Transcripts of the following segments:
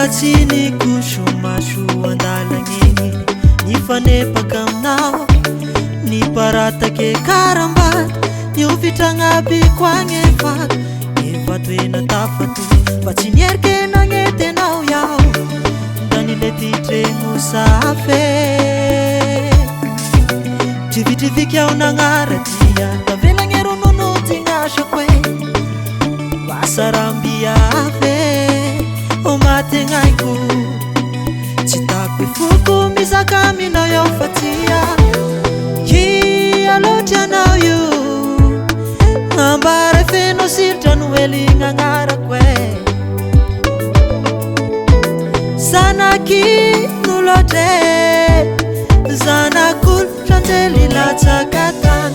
Tsini kushumashu andalangini nifanepaka aminao ni parata ke karambat ni ufitanga bikwangefat efatwena tafatu patsinierke nangetenao yao danile titrengu safe tivitivikyao nangaratia tavelangeronono tinashakwe wasarambiave omatengaiko chitakwe fuku misaka mina yofatia ki alotianao yu ambare feno sirtanuelinga ngarakwe sanaki nulote zanakul chantelila chakatan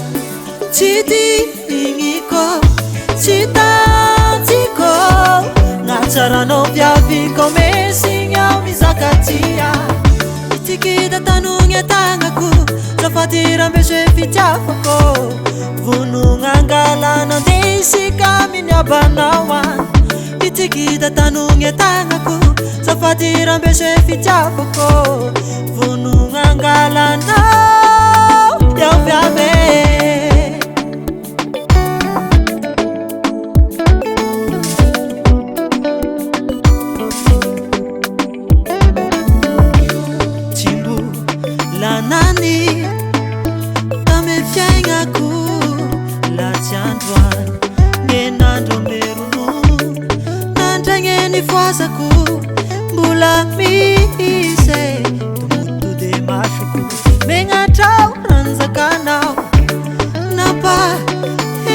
chiti ingiko chitatiko Sarano viaviko mesinyao mizakatia itikida tanunge tangaku zafatira mbeshe fitiafako vunungangala nandesika minyabanawa itikida tanunge tangaku zafatira mbeshe fitiafako vunungangala na yaviave nani tamefiangaku la tiandwan ngenando merunu nantangeni fwasaku mbula mise tumutu de mashuku mengatau ranzakanao napa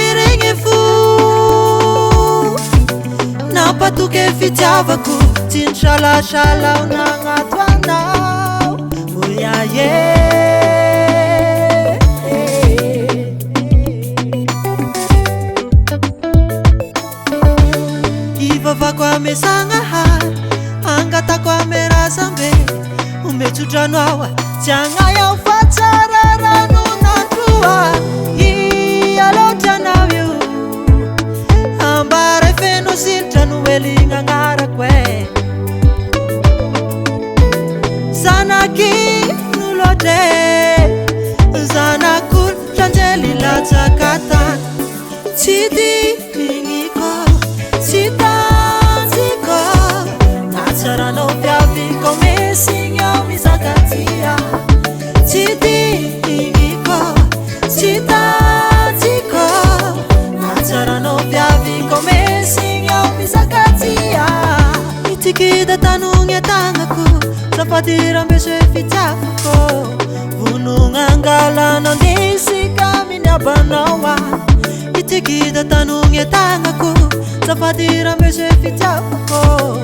erengefu napa tuke fitiavaku tinshalashala unangatwanao yeah. Ivava kwa mesanga ha angata kwa merasambe umechudranoa changa ya ufatararanu natua ialotanavyu ambare feno sirtanuelinga ngarakwe sanaki zanakul chantelila chakatan chiti ingiko chitatiko nacharano viaviko mesinyao mizakatia chiti ingiko chitatiko nacharano viaviko mesinyao mizakatia itikida tanunge tangaku zafatira mbeshe fitiafako vunungangala nandesika minyabanawa itikida tanunge tangaku zafatira mbeshe fitiafako